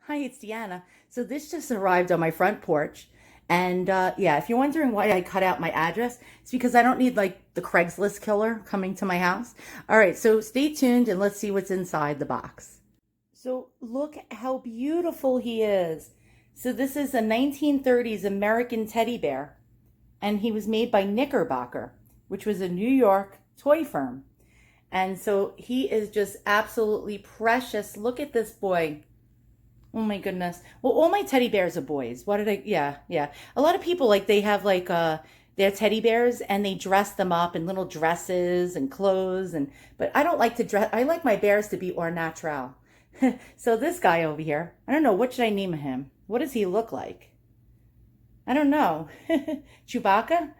Hi, it's Deanna. So this just arrived on my front porch. And yeah, if you're wondering why I cut out my address, it's because I don't need like the Craigslist killer coming to my house. All right, so stay tuned and let's see what's inside the box. So look how beautiful he is. So this is a 1930s American teddy bear, and he was made by Knickerbocker, which was a New York toy firm. And so he is just absolutely precious. Look at this boy. Oh my goodness. Well, all my teddy bears are boys. What did I? Yeah, yeah. A lot of people like they have like their teddy bears and they dress them up in little dresses and clothes and but I don't like to dress. I like my bears to be au natural. So this guy over here, I don't know, what should I name him? What does he look like? I don't know. Chewbacca?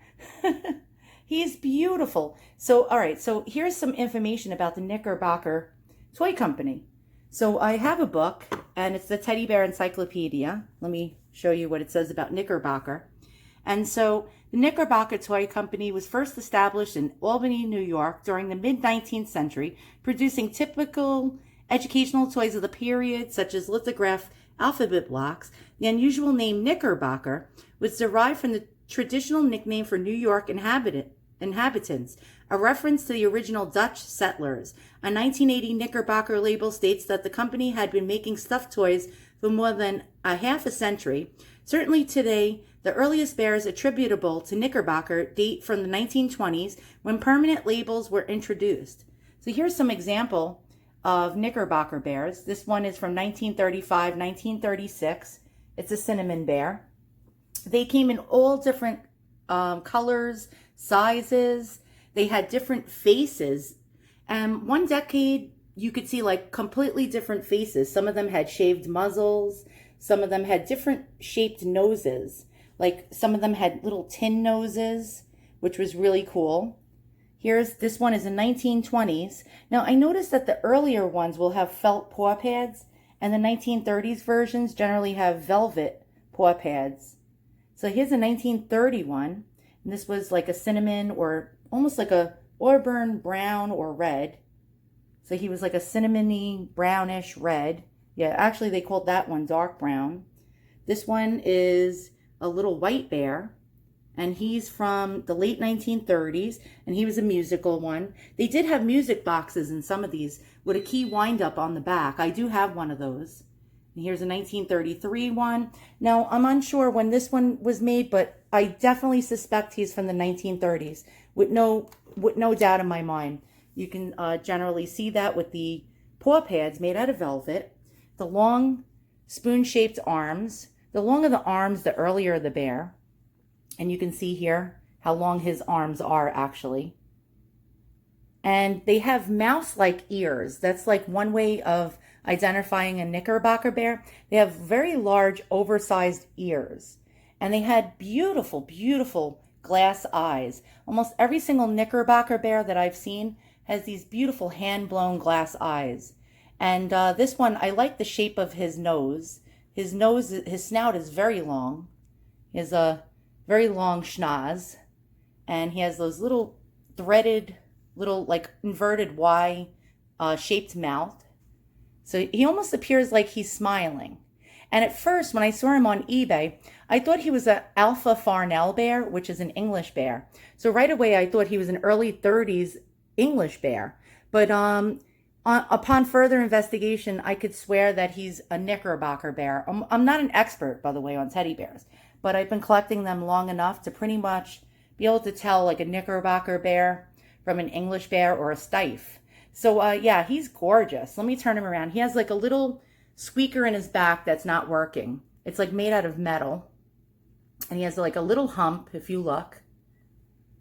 He's beautiful. So, all right, so here's some information about the Knickerbocker Toy Company. So I have a book, and it's the Teddy Bear Encyclopedia. Let me show you what it says about Knickerbocker. And so the Knickerbocker Toy Company was first established in Albany, New York during the mid-19th century, producing typical educational toys of the period, such as lithograph alphabet blocks. The unusual name Knickerbocker was derived from the traditional nickname for New York inhabitants, a reference to the original Dutch settlers. A 1980 Knickerbocker label states that the company had been making stuffed toys for more than a half a century. Certainly today, the earliest bears attributable to Knickerbocker date from the 1920s when permanent labels were introduced. So here's some example of Knickerbocker bears. This one is from 1935, 1936. It's a cinnamon bear. They came in all different colors, sizes. They had different faces. And one decade, you could see like completely different faces. Some of them had shaved muzzles. Some of them had different shaped noses. Like some of them had little tin noses, which was really cool. This one is in 1920s. Now I noticed that the earlier ones will have felt paw pads and the 1930s versions generally have velvet paw pads. So here's a 1931, and this was like a cinnamon or almost like a auburn brown or red. So he was like a cinnamony brownish red. Yeah, actually they called that one dark brown. This one is a little white bear, and he's from the late 1930s, and he was a musical one. They did have music boxes in some of these with a key wind up on the back. I do have one of those. And here's a 1933 one. Now, I'm unsure when this one was made, but I definitely suspect he's from the 1930s with no doubt in my mind. You can generally see that with the paw pads made out of velvet, the long spoon-shaped arms. The longer the arms, the earlier the bear. And you can see here how long his arms are actually. And they have mouse-like ears. That's like one way of identifying a Knickerbocker bear. They have very large, oversized ears. And they had beautiful, beautiful glass eyes. Almost every single Knickerbocker bear that I've seen has these beautiful hand-blown glass eyes. And this one, I like the shape of his nose. His snout is very long. He has a very long schnoz, and he has those little threaded, little like inverted Y shaped mouth. So he almost appears like he's smiling. And at first, when I saw him on eBay, I thought he was an Alpha Farnell bear, which is an English bear. So right away, I thought he was an early 30s English bear. But upon further investigation, I could swear that he's a Knickerbocker bear. I'm not an expert, by the way, on teddy bears, but I've been collecting them long enough to pretty much be able to tell like a Knickerbocker bear from an English bear or a Stiff. So yeah, he's gorgeous. Let me turn him around. He has like a little squeaker in his back that's not working. It's like made out of metal. And he has like a little hump, if you look.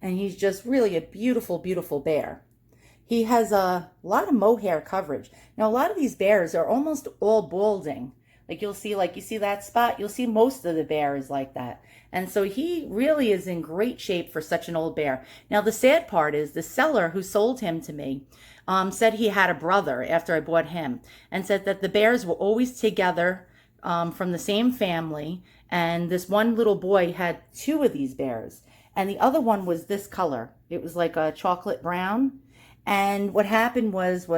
And he's just really a beautiful, beautiful bear. He has a lot of mohair coverage. Now, a lot of these bears are almost all balding. Like you see that spot, you'll see most of the bear is like that. And so he really is in great shape for such an old bear. Now, the sad part is the seller who sold him to me said he had a brother after I bought him and said that the bears were always together from the same family. And this one little boy had two of these bears. And the other one was this color. It was like a chocolate brown. And what happened was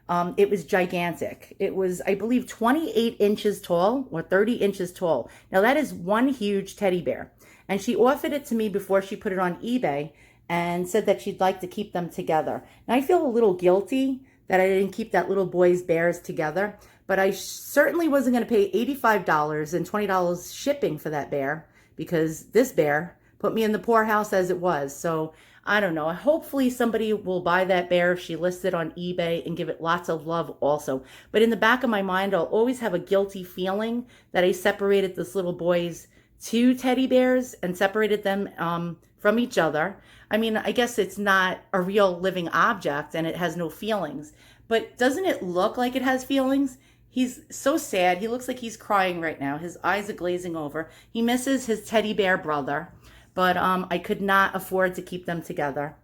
It was gigantic. It was, I believe, 28 inches tall or 30 inches tall. Now that is one huge teddy bear. And she offered it to me before she put it on eBay and said that she'd like to keep them together. Now I feel a little guilty that I didn't keep that little boy's bears together, but I certainly wasn't going to pay $85 and $20 shipping for that bear, because this bear put me in the poorhouse as it was. So I don't know. Hopefully somebody will buy that bear if she lists it on eBay and give it lots of love also. But in the back of my mind, I'll always have a guilty feeling that I separated this little boy's two teddy bears and separated them from each other. I mean, I guess it's not a real living object and it has no feelings, but doesn't it look like it has feelings? He's so sad. He looks like he's crying right now. His eyes are glazing over. He misses his teddy bear brother, but I could not afford to keep them together.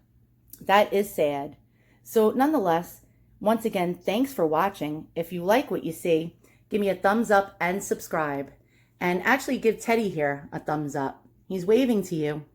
That is sad. So nonetheless, once again, thanks for watching. If you like what you see, give me a thumbs up and subscribe. And actually give Teddy here a thumbs up. He's waving to you.